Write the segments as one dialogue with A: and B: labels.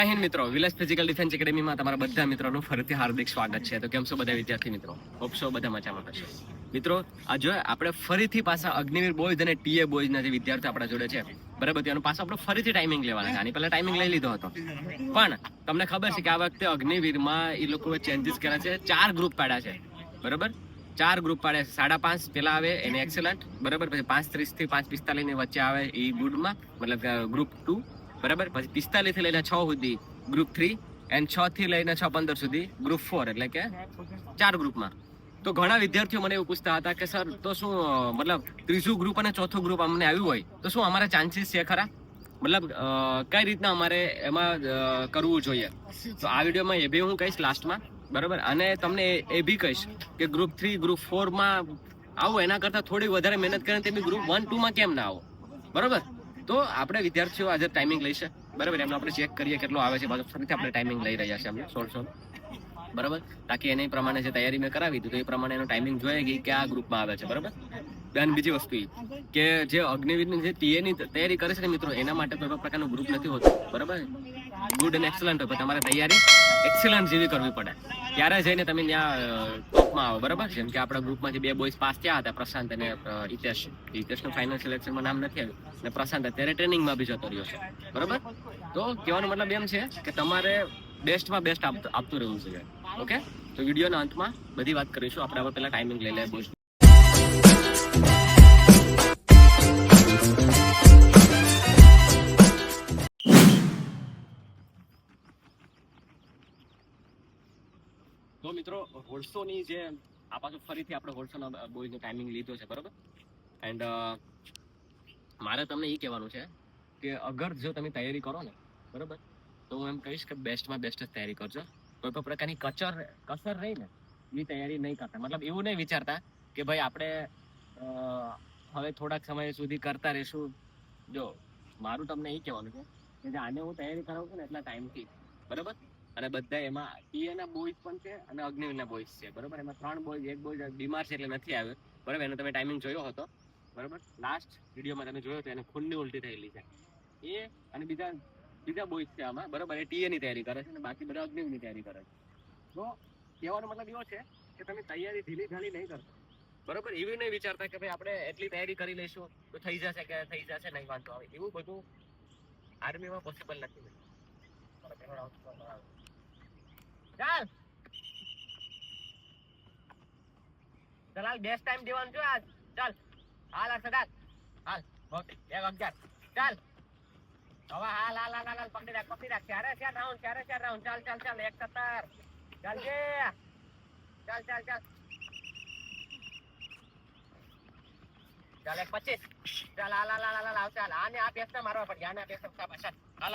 A: મિત્રો વિલાસ physical defence એકેડેમીમાં તમારા બધા મિત્રોનું ફરીથી હાર્દિક સ્વાગત છે. તો કેમ છો બધા વિદ્યાર્થી મિત્રો? હોપ છો બધા મજામાં હશે. મિત્રો આજે આપણે ફરીથી પાછા અગ્નિવીર બોયઝ અને ટીએ બોયઝના જે વિદ્યાર્થીઓ આપણા જોડે છે બરાબર, તેનો પાછો આપણે ફરીથી ટાઈમિંગ લેવાના છે. આની પહેલા ટાઈમિંગ લઈ લીધો હતો, પણ તમને ખબર છે કે આ વખતે અગ્નિવીરમાં એ લોકોએ ચેન્જીસ કર્યા છે. 4 ગ્રુપ પાડ્યા છે બરાબર, 4 ગ્રુપ પાડ્યા છે. 5:30 પેલા આવે એને એક્સેલન્ટ બરાબર, પછી 5:30 થી 5:45 ની વચ્ચે આવે એ ગુડમાં મતલબ ગ્રુપ 2 બરાબર, પછી 45 થી લઈને 6 સુધી ગ્રુપ 3 એન્ડ 6 થી લઈને 6:15 સુધી ગ્રુપ 4, એટલે કે 4 ગ્રુપમાં. તો ઘણા વિદ્યાર્થીઓ મને એવું પૂછતા હતા કે સર તો શું મતલબ ત્રીજું ગ્રુપ અને ચોથું ગ્રુપ અમને આવ્યું હોય તો શું અમારા ચાન્સીસ છે ખરા, મતલબ કઈ રીતના અમારે એમાં કરવું જોઈએ? તો આ વિડીયોમાં એ બી હું કહીશ લાસ્ટમાં બરાબર, અને તમને એ બી કહીશ કે ગ્રુપ 3 ગ્રુપ 4 માં આવો એના કરતાં થોડી વધારે મહેનત કરીને તમે ગ્રુપ 1 2 માં કેમ ના આવો બરાબર. તો આપણે વિદ્યાર્થીઓ આજે ટાઈમિંગ લઈશે બરાબર, એમને આપણે ચેક કરીએ કેટલો આવે છે. બાજુ ફરીથી આપણે ટાઈમિંગ લઈ રહ્યા છે અમને 16 બરાબર, તાકી એને પ્રમાણે જે તૈયારી મેં કરાવી હતી તો એ પ્રમાણે એનો ટાઈમિંગ જોઈએ કે કયા ગ્રુપમાં આવે છે બરાબર. અને બીજી વસ્તુ એ કે જે અગ્નિવીરની જે ટીએની તૈયારી કરે છે ને મિત્રો, એના માટે કોઈ પણ પ્રકારનું ગ્રુપ નથી હોતું બરાબર. ગુડ અને એક્સલન્ટ હોય પણ તમારે તૈયારી એક્સલન્ટ જેવી કરવી પડે, ત્યારે જઈને તમે ત્યાં ટોપમાં આવો બરાબર. જેમ કે આપણા ગ્રુપમાંથી 2 બોયઝ પાસ થયા હતા, પ્રશાંત અને હિતેશનું ફાઇનલ સિલેક્શનમાં નામ નથી આવ્યું અને પ્રશાંત અત્યારે ટ્રેનિંગમાં બી જતો રહ્યો છે બરાબર. તો કહેવાનો મતલબ એમ છે કે તમારે બેસ્ટમાં બેસ્ટ આપતું રહેવું જોઈએ. ઓકે, તો વિડીયોના અંતમાં બધી વાત કરીશું. આપણે હવે પહેલા ટાઈમિંગ લઈ લે બોયઝ. તો મિત્રો હોલ્સોની જે આ પાછું ફરીથી આપણે હોલ્સોના બોયઝનો ટાઈમિંગ લીધો છે બરાબર. એન્ડ મારે તમને એ કહેવાનું છે કે અગર જો તમે તૈયારી કરો ને બરાબર, તો હું એમ કહીશ કે બેસ્ટમાં બેસ્ટ જ તૈયારી કરજો. કોઈ પણ પ્રકારની કસર રહી ને એ તૈયારી નહીં કરતા, મતલબ એવું નહીં વિચારતા કે ભાઈ આપણે હવે થોડાક સમય સુધી કરતા રહીશું. જો મારું તમને એ કહેવાનું છે કે આને હું તૈયારી કરાવું છું ને એટલા ટાઈમથી બરાબર, અને બધા એમાં ટીએના બોયઝ પણ છે અને અગ્નિવીરના બોયઝ છે બરાબર. એમાં 3 બોયઝ, એક બોયઝ બીમાર છે એટલે નથી આવ્યો બરાબર. એનો તમે ટાઈમિંગ જોયો હતો બરાબર, લાસ્ટ વિડીયોમાં તમે જોયો હતો, એને ખૂનની ઉલટી થયેલી છે એ. અને બીજા બોયઝ છે આમાં બરાબર, એ ટીએની તૈયારી કરે છે અને બાકી બધા અગ્નિવીરની તૈયારી કરે છે. તો કહેવાનો મતલબ એવો છે કે તમે તૈયારી ઢીલી ઢાલી નહીં કરતા બરાબર. એવું નહીં વિચારતા કે ભાઈ આપણે એટલી તૈયારી કરી લઈશું તો થઈ જશે નહીં વાંધો આવે, એવું બધું આર્મીમાં પોસિબલ નથી. ચાલ હાલ બેસ્ટ ટાઈમ દેવાનું છે આજ. ચાલ હાલ સદાત હાલ 1:11 ચાલ હવે હાલ પકડી રાખ ચારે ચાર રાઉન્ડ ચાલ 1:17 ચાલ જે ચાલ 1:25 ચાલ હાલ ચાલ આને આ પેસને મારવા પડે, આને આ પેસને શાબાશ હાલ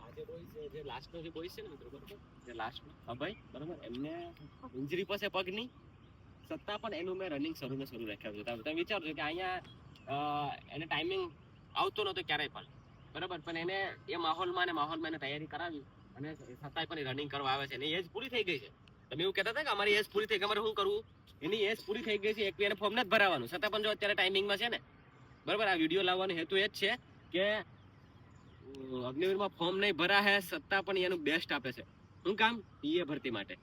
A: આજે બોય જે લાસ્ટનો જે બોય છે ને મિત્રો બરાબર, જે લાસ્ટનો અભય બરાબર, એમને ઇન્જરી પાસે પગની છતાં પણ એનું મેં રનિંગ શરૂ રાખ્યું છે. તમે વિચારો છો કે અહીંયા એને ટાઈમિંગ આવતો નહોતો ક્યારેય પણ બરાબર, પણ એને એ માહોલમાં એને તૈયારી કરાવી અને છતાંય પણ રનિંગ કરવા આવે છે. એની એજ પૂરી થઈ ગઈ છે. તમે એવું કહેતા હતા કે અમારી એજ પૂરી થઈ ગઈ, અમારે શું કરવું? એની એજ પૂરી થઈ ગઈ છે, એક એને ફોર્મ નથી ભરાવાનું, છતાં પણ જો અત્યારે ટાઈમિંગમાં છે ને બરાબર. આ વિડીયો લાવવાનો હેતુ એ જ છે કે અગ્નિવીરમાં ફોર્મ નહીં ભરા હે છતાં પણ એનું બેસ્ટ આપે છે. શું કામ? ટીએ ભરતી માટે.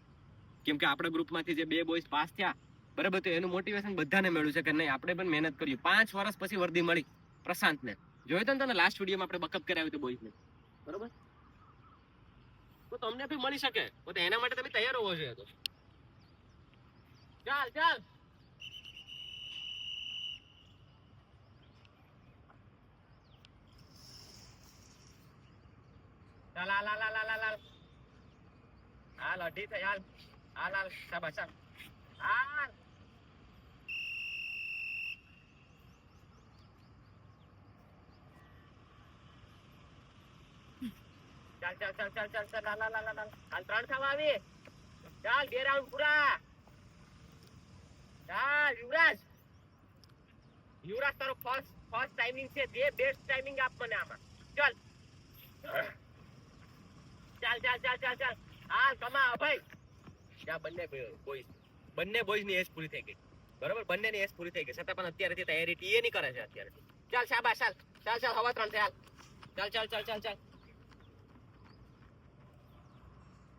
A: કેમ કે આપણા ગ્રુપમાંથી જે 2 બોયઝ પાસ થયા બરાબર, તો એનું મોટિવેશન બધાને મળ્યું છે કે નહીં આપણે પણ મહેનત કરી. 5 વર્ષ પછી વર્દી મળી પ્રશાંતને, જોયું તો ને લાસ્ટ વિડીયોમાં આપણે બકઅપ કરાવ્યું હતું બોયઝને બરાબર. તો તમને બી મળી શકે, તો એના માટે તમે તૈયાર હોવો જોઈએ. તો ચાલ ચાલ હાલ અઢી થઈ હાલ શાબાશ હાલ ચાલ હાલ 3 થવા આવી. ચાલ 2 રાઉન્ડ પૂરા. ચાલ યુવરાજ તારો ફર્સ્ટ ટાઈમિંગ છે, જે બેસ્ટ ટાઈમિંગ આપ મને આમાં. ચાલ હાલ કમા ભાઈ. ત્યાં બંને બોયઝ ની એજ પૂરી થઈ ગઈ બરાબર, બંનેની એજ પૂરી થઈ ગઈ છતાં પણ અત્યારેથી તૈયારી ટીએ ની કરે છે અત્યારે. ચાલ શાબાશ ચાલ 3 ચાલ 3:15 ચાલ ચાલ ચાલ ચાલ ચાલ.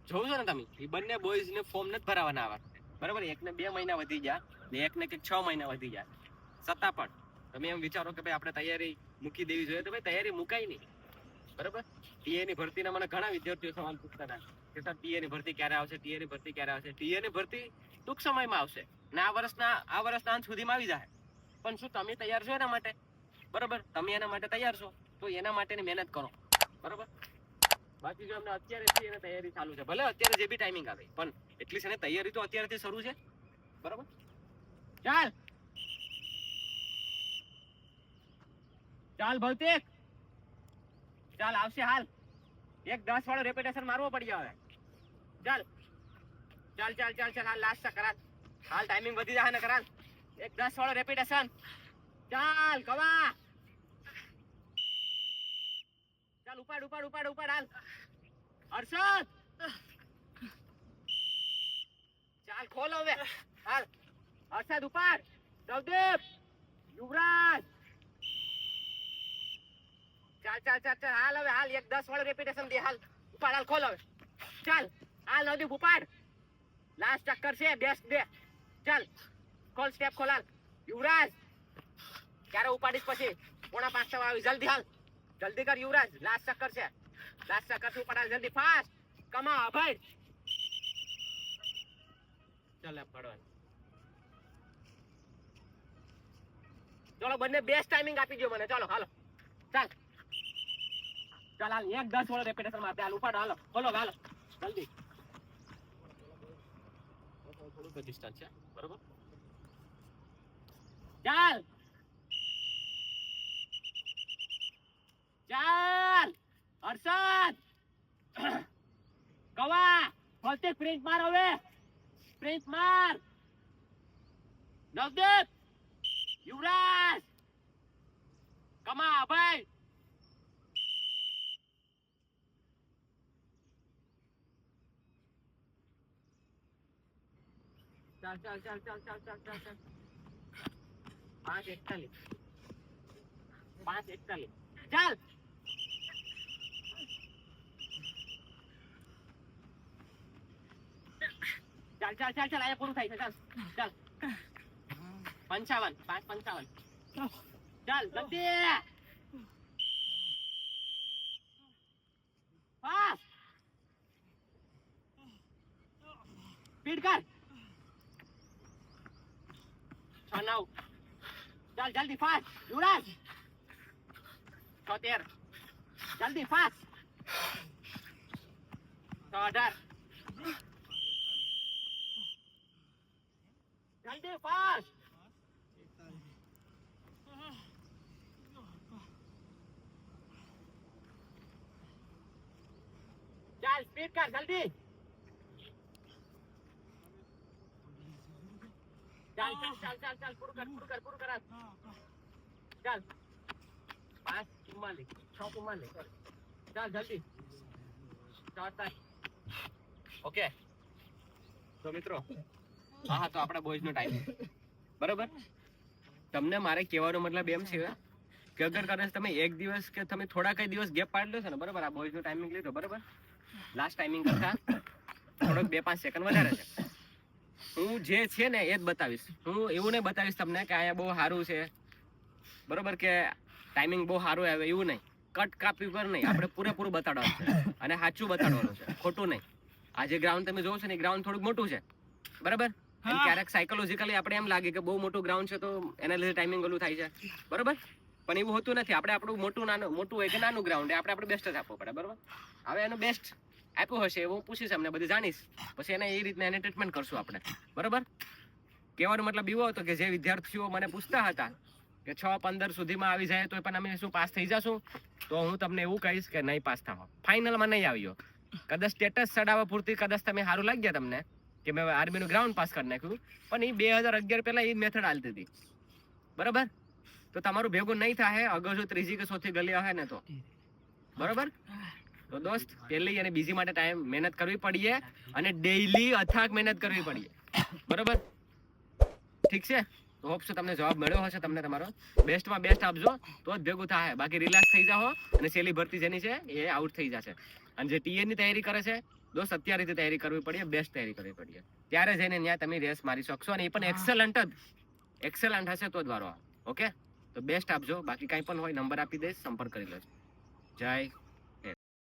A: જોઉં છો ને તમે, એ બંને બોયઝ ને ફોર્મ નથી ભરાવાના આવા, બરાબર? એકને 2 મહિના વધી ગયા ને એકને કંઈક 6 મહિના વધી ગયા, છતાં પણ તમે એમ વિચારો કે ભાઈ આપણે તૈયારી મૂકી દેવી જોઈએ, તો ભાઈ તૈયારી મુકાય નહીં, બરાબર? ટીએ ની ભરતીના મને ઘણા વિદ્યાર્થીઓ સવાલ પૂછતા હતા કે સર ટીએ ની ભરતી ક્યારે આવશે, ટીએ ની ભરતી ક્યારે આવશે? ટીએ ની ભરતી ટૂંક સમયમાં આવશે ને આ વર્ષના અંત સુધીમાં આવી જાય. પણ શું તમે તૈયાર છો એના માટે? બરાબર, તમે એના માટે તૈયાર છો તો એના માટેની મહેનત કરો, બરાબર? બાકી જો અમને અત્યારેથી એને તૈયારી ચાલુ છે, ભલે અત્યારે જે બી ટાઈમિંગ આવે પણ એટલીસ્ટ એને તૈયારી તો અત્યારેથી શરૂ છે, બરાબર? ચાલ ચાલ ભૌતિક, ચાલ આવશે હાલ. એક 10 વાળો રેપિટેશન મારવો પડી હવે. ચાલ ચાલ ચાલ ચાલ ચાલ, હાલ લાસ્ટ કરાલ, હાલ ટાઈમિંગ વધી જાય ને કરાલ. એક 10 વાળો રેપિટેશન. ચાલ કવા, ચાલ ઉપાડ ઉપાડ ઉપાડ ઉપાડ હાલ. હર્ષદ ચાલ ખોલ હવે, હાલ હર્ષદ ઉપાડ. નવદીપ, યુવરાજ, ચાલ ચાલ ચાલ ચાલ હાલ હવે, હાલ એક 10 વાળો રેપિટેશન દે, હાલ ઉપાડ, હાલ ખોલ હવે. ચાલ હાલ નવદીપ ઉપાડ, લાસ્ટ ચક્કર છે, બેસ્ટ દે. ચાલ ખોલ, સ્ટેપ ખોલ હાલ. યુવરાજ ક્યારે ઉપાડીશ પછી? 4:45 આવી, જલ્દી હાલ, જલ્દી કર યુવરાજ, લાસ્ટ ચક્કર છે, લાસ્ટ ચક્કર થી ઉપાડ, જલ્દી ફાસ્ટ. કમા ભાઈ, ચાલ પડવા. ચલો બંને બેસ્ટ ટાઈમિંગ આપી દો મને, ચાલો હાલો. ચાલ ચાલ હાલ એક 10 વાળો રેપિટેશન મારતે, હાલ ઉપાડ, હાલો ખોલો હાલો જલ્દી. થોડુંક ડિસ્ટન્સ છે, બરોબર? ચાલ ચાલ હર્ષદ, કવા ભૌતિક પ્રિન્ટ માર હવે, પ્રિન્ટ માર. નવદીપ, યુવરાજ, કમા ભાઈ, ચાલ ચાલ ચાલ ચાલ ચાલ ચાલ ચાલ ચાલ. 5:41 5:41, ચાલ ચાલ ચાલ ચાલ ચાલ, અહીંયા પૂરું થાય છે, ચાલ ચાલ. 55 5:55, ચાલ જલ્દી ફાસ્ટ, સ્પીડ કર. 6:09, ચાલ જલ્દી ફાસ્ટ યુવરાજ. 76, જલ્દી ફાસ્ટ. 18, જલ્દી ફાસ્ટ. 41, ચાલ સ્પીડ કર જલ્દી. ચાલ ચાલ ચાલ ચાલ ચાલ, પૂરું કર પૂરું કર પૂરું કર, ચાલ. 5:44 6:44, ચાલ જલ્દી. 47. ઓકે તો મિત્રો, હા તો આપણા બોયઝ નો ટાઈમ, બરોબર? તમને મારે કહેવાનો મતલબ એમ છે કે અગર કદાચ તમે એક દિવસ કે તમે થોડા કઈ દિવસ ગેપ પાડી લો છો ને, બરોબર? આ બોયઝ નો ટાઈમિંગ લીધો, બરોબર? લાસ્ટ ટાઈમિંગ કરતા થોડોક 2-5 સેકન્ડ વધારે છે. હું જે છે ને એ જ બતાવીશ. હું એવું નહીં બતાવીશ તમને કે અહીંયા બહુ સારું છે, બરોબર, કે ટાઈમિંગ બહુ સારું આવે, એવું નહીં. કટ કાપી પર નહીં, આપણે પૂરેપૂરું બતાડવાનું છે અને સાચું બતાડવાનું છે, ખોટું નહીં. આ જે ગ્રાઉન્ડ તમે જોવો છો ને, એ ગ્રાઉન્ડ થોડુંક મોટું છે, બરાબર? ક્યારેક સાયકોલોજીકલી આપણે એમ લાગે કે બહુ મોટું ગ્રાઉન્ડ છે તો એના લીધે ટાઈમિંગ ઓલું થાય છે, બરોબર? પણ એવું હોતું નથી. આપણે આપણું મોટું હોય કે નાનું ગ્રાઉન્ડ, આપણે આપણે બેસ્ટ જ આપવું પડે, બરોબર? હવે એનું બેસ્ટ આપ્યું હશે એવું પૂછીશ, અમને બધું જાણીશ, પછી એને એ રીતના એને ટ્રીટમેન્ટ કરશું આપણે, બરોબર? કહેવાનો મતલબ એવો હતો કે જે વિદ્યાર્થીઓ મને પૂછતા હતા કે 6:15 સુધીમાં આવી જાય તો પણ અમે શું પાસ થઈ જશું, તો હું તમને એવું કહીશ કે નહીં પાસ થાવ, ફાઇનલમાં નહીં આવ્યો. કદાચ સ્ટેટસ ચડાવવા પૂરતી કદાચ તમે સારું લાગ્યા તમને કે મેં આર્મીનું ગ્રાઉન્ડ પાસ કરી નાખ્યું, પણ એ 2011 પહેલા એ મેથડ હાલતી હતી, બરોબર? તો તમારું ભેગું નહીં થાય અગર જો ત્રીજી કે ચોથી ગલી આવે ને તો, બરોબર? તો દોસ્ત, પહેલી અને બીજી માટે ટાઈમ મહેનત કરવી પડીએ અને ડેઈલી અથાગ મહેનત કરવી પડીએ, બરોબર? ઠીક છે? તો હોપ છો તમને જવાબ મળ્યો હશે. તમને તમારો બેસ્ટમાં બેસ્ટ આપજો તો જ ભેગું થાય. બાકી રિલેક્સ થઈ જાઓ અને સેલી ભરતી જેની છે એ આઉટ થઈ જશે. અને જે ટીએ ની તૈયારી કરે છે દોસ્ત, અત્યારેથી તૈયારી કરવી પડે, બેસ્ટ તૈયારી કરવી પડે, ત્યારે જઈને ત્યાં તમે રેસ મારી શકશો. અને એ પણ એક્સેલન્ટ હશે તો જ વારો આવે. ઓકે, તો બેસ્ટ આપજો. બાકી કાંઈ પણ હોય નંબર આપી દઈશ, સંપર્ક કરી લેજો. જય